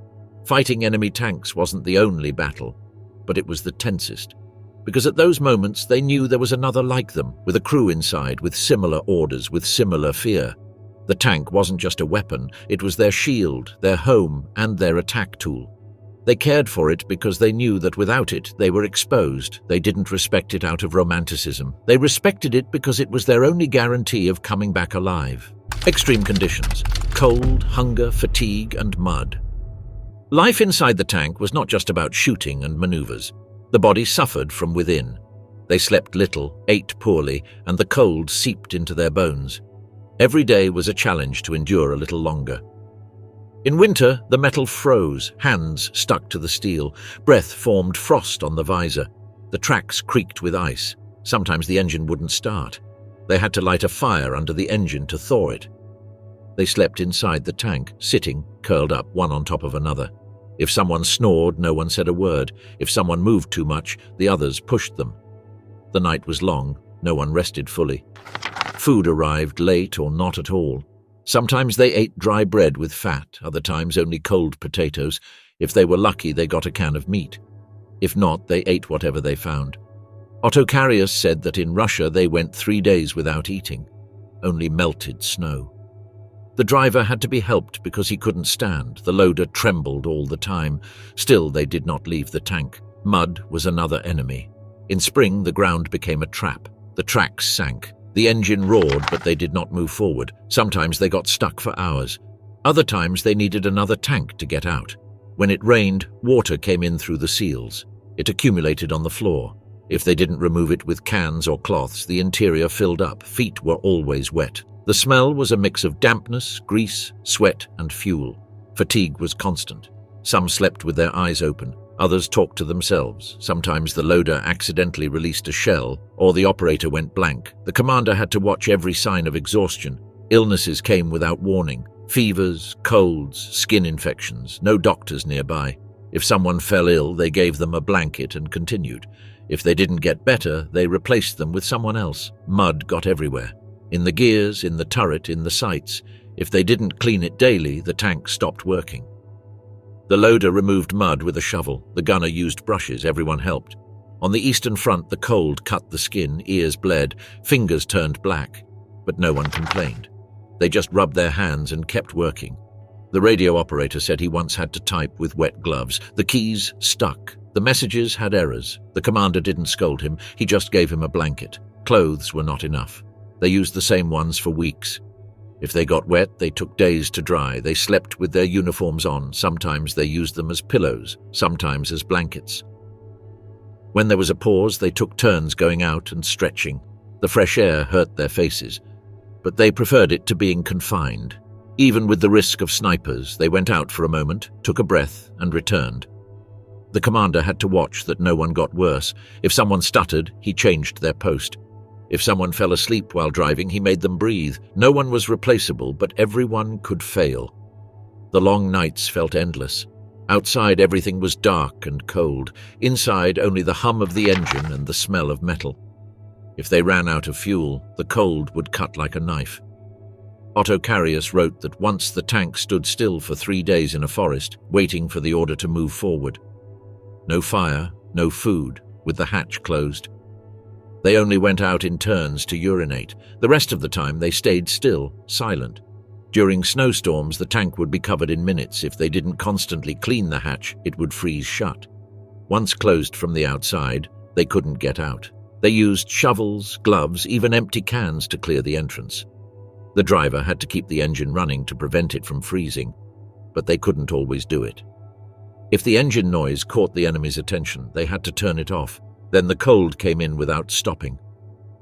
Fighting enemy tanks wasn't the only battle, but it was the tensest. Because at those moments they knew there was another like them, with a crew inside, with similar orders, with similar fear. The tank wasn't just a weapon, it was their shield, their home, and their attack tool. They cared for it because they knew that without it they were exposed. They didn't respect it out of romanticism. They respected it because it was their only guarantee of coming back alive. Extreme conditions: cold, hunger, fatigue, and mud. Life inside the tank was not just about shooting and maneuvers. The body suffered from within. They slept little, ate poorly, and the cold seeped into their bones. Every day was a challenge to endure a little longer. In winter, the metal froze, hands stuck to the steel, breath formed frost on the visor. The tracks creaked with ice. Sometimes the engine wouldn't start. They had to light a fire under the engine to thaw it. They slept inside the tank, sitting, curled up, one on top of another. If someone snored, no one said a word. If someone moved too much, the others pushed them. The night was long. No one rested fully. Food arrived late or not at all. Sometimes they ate dry bread with fat, other times only cold potatoes. If they were lucky, they got a can of meat. If not, they ate whatever they found. Otto Carius said that in Russia they went 3 days without eating. Only melted snow. The driver had to be helped because he couldn't stand. The loader trembled all the time. Still, they did not leave the tank. Mud was another enemy. In spring, the ground became a trap. The tracks sank. The engine roared, but they did not move forward. Sometimes they got stuck for hours. Other times they needed another tank to get out. When it rained, water came in through the seals. It accumulated on the floor. If they didn't remove it with cans or cloths, the interior filled up. Feet were always wet. The smell was a mix of dampness, grease, sweat, and fuel. Fatigue was constant. Some slept with their eyes open. Others talked to themselves. Sometimes the loader accidentally released a shell, or the operator went blank. The commander had to watch every sign of exhaustion. Illnesses came without warning. Fevers, colds, skin infections. No doctors nearby. If someone fell ill, they gave them a blanket and continued. If they didn't get better, they replaced them with someone else. Mud got everywhere. In the gears, in the turret, in the sights. If they didn't clean it daily, the tank stopped working. The loader removed mud with a shovel. The gunner used brushes. Everyone helped. On the Eastern Front, the cold cut the skin, ears bled, fingers turned black. But no one complained. They just rubbed their hands and kept working. The radio operator said he once had to type with wet gloves. The keys stuck. The messages had errors. The commander didn't scold him. He just gave him a blanket. Clothes were not enough. They used the same ones for weeks. If they got wet, they took days to dry. They slept with their uniforms on. Sometimes they used them as pillows, sometimes as blankets. When there was a pause, they took turns going out and stretching. The fresh air hurt their faces, but they preferred it to being confined. Even with the risk of snipers, they went out for a moment, took a breath, and returned. The commander had to watch that no one got worse. If someone stuttered, he changed their post. If someone fell asleep while driving, he made them breathe. No one was replaceable, but everyone could fail. The long nights felt endless. Outside, everything was dark and cold. Inside, only the hum of the engine and the smell of metal. If they ran out of fuel, the cold would cut like a knife. Otto Carius wrote that once the tank stood still for 3 days in a forest, waiting for the order to move forward. No fire, no food, with the hatch closed. They only went out in turns to urinate. The rest of the time they stayed still, silent. During snowstorms, the tank would be covered in minutes. If they didn't constantly clean the hatch, it would freeze shut. Once closed from the outside, they couldn't get out. They used shovels, gloves, even empty cans to clear the entrance. The driver had to keep the engine running to prevent it from freezing, but they couldn't always do it. If the engine noise caught the enemy's attention, they had to turn it off. Then the cold came in without stopping.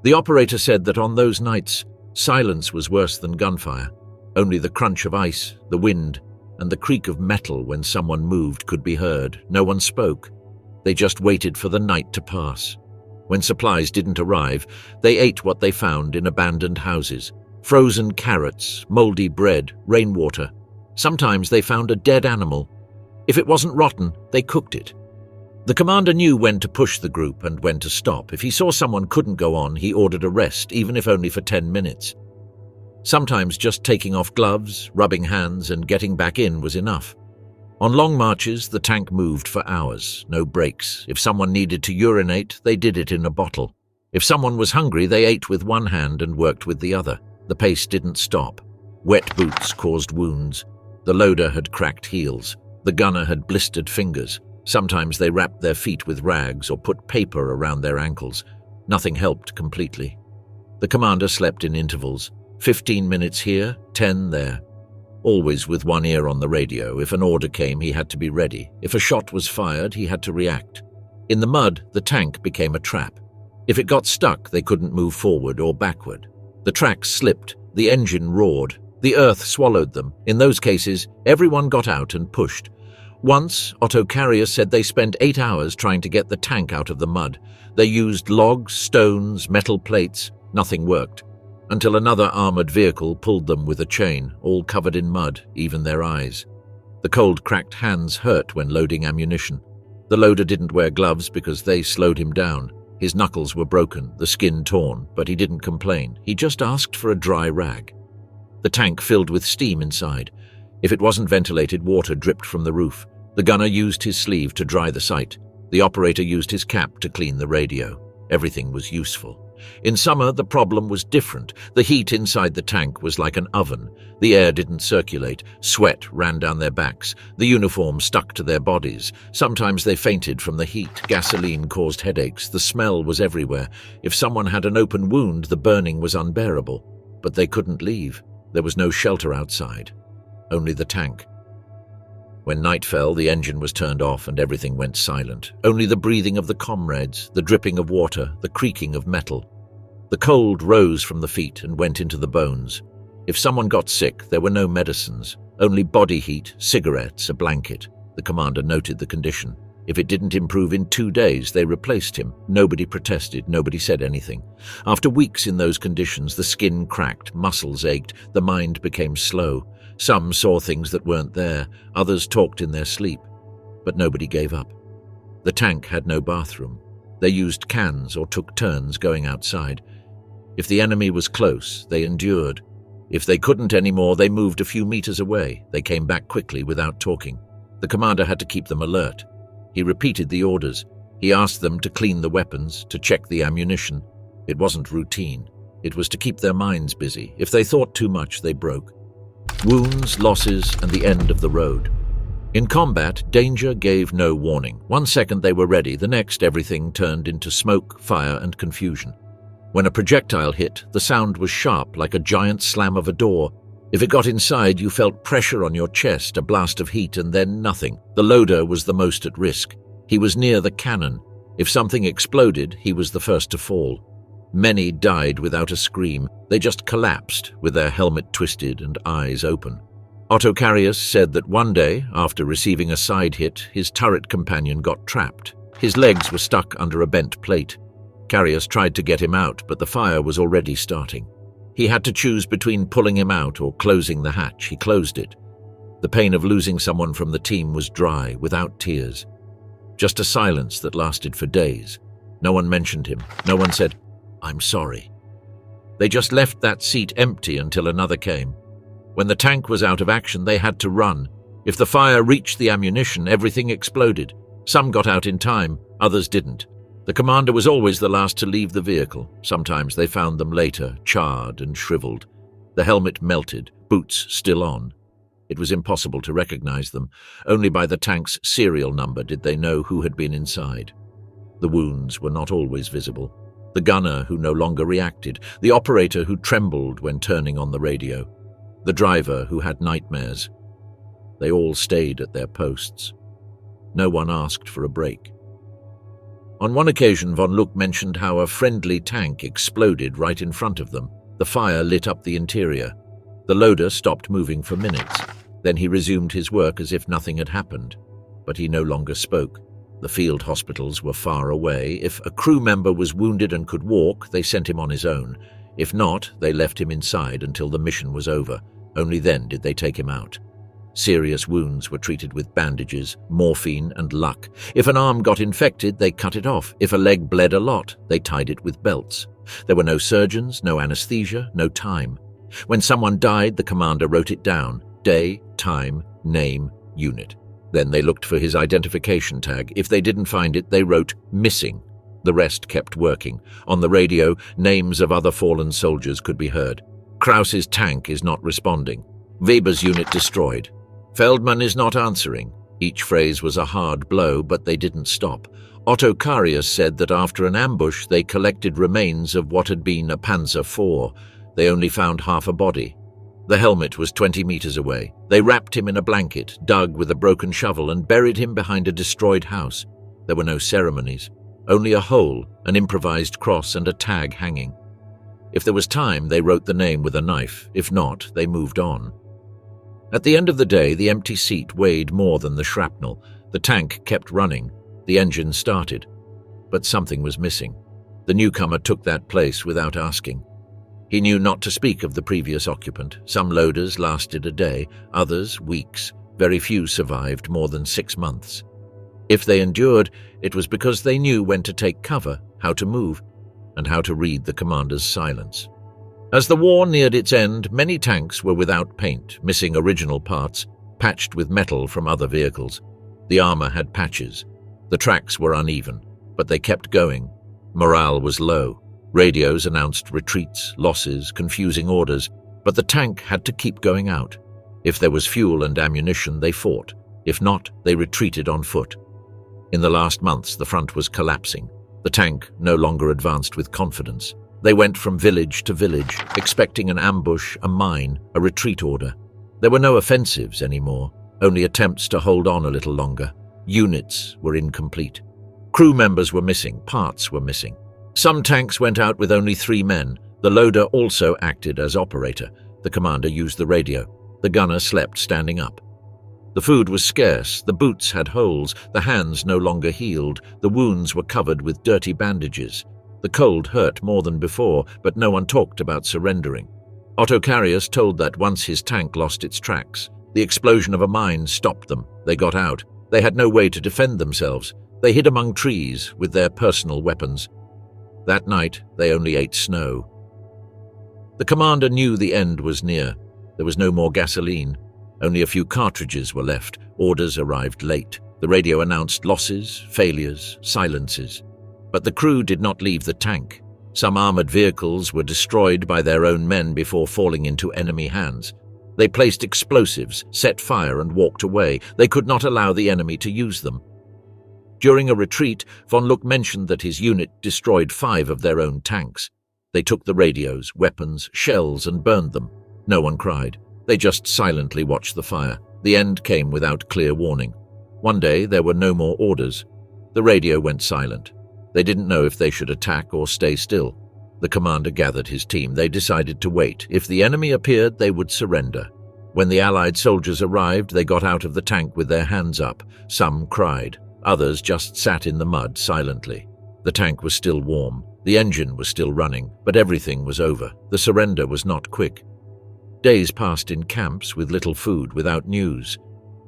The operator said that on those nights, silence was worse than gunfire. Only the crunch of ice, the wind, and the creak of metal when someone moved could be heard. No one spoke. They just waited for the night to pass. When supplies didn't arrive, they ate what they found in abandoned houses. Frozen carrots, moldy bread, rainwater. Sometimes they found a dead animal. If it wasn't rotten, they cooked it. The commander knew when to push the group and when to stop. If he saw someone couldn't go on, he ordered a rest, even if only for 10 minutes. Sometimes just taking off gloves, rubbing hands, and getting back in was enough. On long marches, the tank moved for hours, no breaks. If someone needed to urinate, they did it in a bottle. If someone was hungry, they ate with one hand and worked with the other. The pace didn't stop. Wet boots caused wounds. The loader had cracked heels. The gunner had blistered fingers. Sometimes they wrapped their feet with rags or put paper around their ankles. Nothing helped completely. The commander slept in intervals, 15 minutes here, 10 there. Always with one ear on the radio. If an order came, he had to be ready. If a shot was fired, he had to react. In the mud, the tank became a trap. If it got stuck, they couldn't move forward or backward. The tracks slipped, the engine roared, the earth swallowed them. In those cases, everyone got out and pushed. Once, Otto Carius said they spent 8 hours trying to get the tank out of the mud. They used logs, stones, metal plates. Nothing worked. Until another armored vehicle pulled them with a chain, all covered in mud, even their eyes. The cold, cracked hands hurt when loading ammunition. The loader didn't wear gloves because they slowed him down. His knuckles were broken, the skin torn, but he didn't complain. He just asked for a dry rag. The tank filled with steam inside. If it wasn't ventilated, water dripped from the roof. The gunner used his sleeve to dry the sight. The operator used his cap to clean the radio. Everything was useful. In summer, the problem was different. The heat inside the tank was like an oven. The air didn't circulate. Sweat ran down their backs. The uniform stuck to their bodies. Sometimes they fainted from the heat. Gasoline caused headaches. The smell was everywhere. If someone had an open wound, the burning was unbearable. But they couldn't leave. There was no shelter outside. Only the tank. When night fell, the engine was turned off and everything went silent. Only the breathing of the comrades, the dripping of water, the creaking of metal. The cold rose from the feet and went into the bones. If someone got sick, there were no medicines, only body heat, cigarettes, a blanket. The commander noted the condition. If it didn't improve in 2 days, they replaced him. Nobody protested, nobody said anything. After weeks in those conditions, the skin cracked, muscles ached, the mind became slow. Some saw things that weren't there, others talked in their sleep. But nobody gave up. The tank had no bathroom. They used cans or took turns going outside. If the enemy was close, they endured. If they couldn't anymore, they moved a few meters away. They came back quickly without talking. The commander had to keep them alert. He repeated the orders. He asked them to clean the weapons, to check the ammunition. It wasn't routine. It was to keep their minds busy. If they thought too much, they broke. Wounds, losses, and the end of the road. In combat, danger gave no warning. 1 second they were ready, the next everything turned into smoke, fire, and confusion. When a projectile hit, the sound was sharp, like a giant slam of a door. If it got inside, you felt pressure on your chest, a blast of heat, and then nothing. The loader was the most at risk. He was near the cannon. If something exploded, he was the first to fall. Many died without a scream. They just collapsed, with their helmet twisted and eyes open. Otto Carius said that one day, after receiving a side hit, his turret companion got trapped. His legs were stuck under a bent plate. Carius tried to get him out, but the fire was already starting. He had to choose between pulling him out or closing the hatch. He closed it. The pain of losing someone from the team was dry, without tears. Just a silence that lasted for days. No one mentioned him. No one said, "I'm sorry." They just left that seat empty until another came. When the tank was out of action, they had to run. If the fire reached the ammunition, everything exploded. Some got out in time, others didn't. The commander was always the last to leave the vehicle. Sometimes they found them later, charred and shriveled. The helmet melted, boots still on. It was impossible to recognize them. Only by the tank's serial number did they know who had been inside. The wounds were not always visible. The gunner who no longer reacted, the operator who trembled when turning on the radio, the driver who had nightmares. They all stayed at their posts. No one asked for a break. On one occasion, von Luck mentioned how a friendly tank exploded right in front of them. The fire lit up the interior. The loader stopped moving for minutes. Then he resumed his work as if nothing had happened. But he no longer spoke. The field hospitals were far away. If a crew member was wounded and could walk, they sent him on his own. If not, they left him inside until the mission was over. Only then did they take him out. Serious wounds were treated with bandages, morphine, and luck. If an arm got infected, they cut it off. If a leg bled a lot, they tied it with belts. There were no surgeons, no anesthesia, no time. When someone died, the commander wrote it down: day, time, name, unit. Then they looked for his identification tag. If they didn't find it, they wrote missing. The rest kept working. On the radio, names of other fallen soldiers could be heard. Kraus's tank is not responding. Weber's unit destroyed. Feldman is not answering. Each phrase was a hard blow, but they didn't stop. Otto Carius said that after an ambush, they collected remains of what had been a Panzer IV. They only found half a body. The helmet was 20 meters away. They wrapped him in a blanket, dug with a broken shovel, and buried him behind a destroyed house. There were no ceremonies. Only a hole, an improvised cross, and a tag hanging. If there was time, they wrote the name with a knife. If not, they moved on. At the end of the day, the empty seat weighed more than the shrapnel. The tank kept running. The engine started. But something was missing. The newcomer took that place without asking. He knew not to speak of the previous occupant. Some loaders lasted a day, others weeks. Very few survived more than 6 months. If they endured, it was because they knew when to take cover, how to move, and how to read the commander's silence. As the war neared its end, many tanks were without paint, missing original parts, patched with metal from other vehicles. The armor had patches. The tracks were uneven, but they kept going. Morale was low. Radios announced retreats, losses, confusing orders, but the tank had to keep going out. If there was fuel and ammunition, they fought. If not, they retreated on foot. In the last months, the front was collapsing. The tank no longer advanced with confidence. They went from village to village, expecting an ambush, a mine, a retreat order. There were no offensives anymore, only attempts to hold on a little longer. Units were incomplete. Crew members were missing, parts were missing. Some tanks went out with only 3 men. The loader also acted as operator. The commander used the radio. The gunner slept standing up. The food was scarce, the boots had holes, the hands no longer healed, the wounds were covered with dirty bandages. The cold hurt more than before, but no one talked about surrendering. Otto Carius told that once his tank lost its tracks. The explosion of a mine stopped them. They got out. They had no way to defend themselves. They hid among trees with their personal weapons. That night, they only ate snow. The commander knew the end was near. There was no more gasoline. Only a few cartridges were left. Orders arrived late. The radio announced losses, failures, silences. But the crew did not leave the tank. Some armored vehicles were destroyed by their own men before falling into enemy hands. They placed explosives, set fire, and walked away. They could not allow the enemy to use them. During a retreat, von Luck mentioned that his unit destroyed 5 of their own tanks. They took the radios, weapons, shells, and burned them. No one cried. They just silently watched the fire. The end came without clear warning. One day, there were no more orders. The radio went silent. They didn't know if they should attack or stay still. The commander gathered his team. They decided to wait. If the enemy appeared, they would surrender. When the Allied soldiers arrived, they got out of the tank with their hands up. Some cried. Others just sat in the mud silently. The tank was still warm. The engine was still running, but everything was over. The surrender was not quick. Days passed in camps with little food, without news.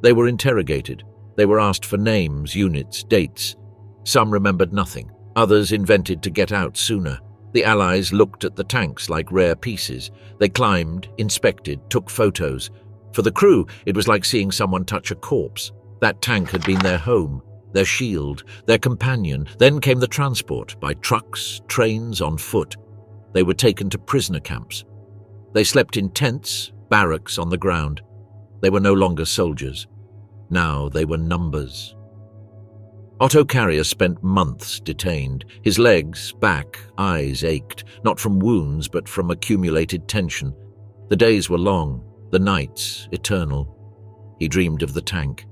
They were interrogated. They were asked for names, units, dates. Some remembered nothing. Others invented to get out sooner. The Allies looked at the tanks like rare pieces. They climbed, inspected, took photos. For the crew, it was like seeing someone touch a corpse. That tank had been their home, their shield, their companion. Then came the transport, by trucks, trains, on foot. They were taken to prisoner camps. They slept in tents, barracks on the ground. They were no longer soldiers. Now they were numbers. Otto Carius spent months detained. His legs, back, eyes ached, not from wounds but from accumulated tension. The days were long, the nights eternal. He dreamed of the tank.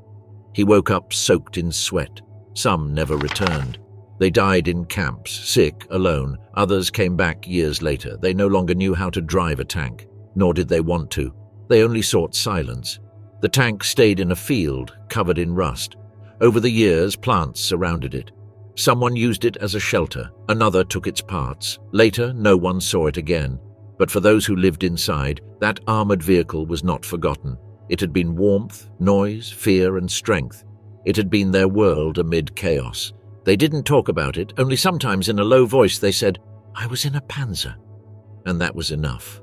He woke up soaked in sweat. Some never returned. They died in camps, sick, alone. Others came back years later. They no longer knew how to drive a tank, nor did they want to. They only sought silence. The tank stayed in a field, covered in rust. Over the years, plants surrounded it. Someone used it as a shelter. Another took its parts. Later, no one saw it again. But for those who lived inside, that armored vehicle was not forgotten. It had been warmth, noise, fear, and strength. It had been their world amid chaos. They didn't talk about it, only sometimes in a low voice they said, "I was in a Panzer." And that was enough.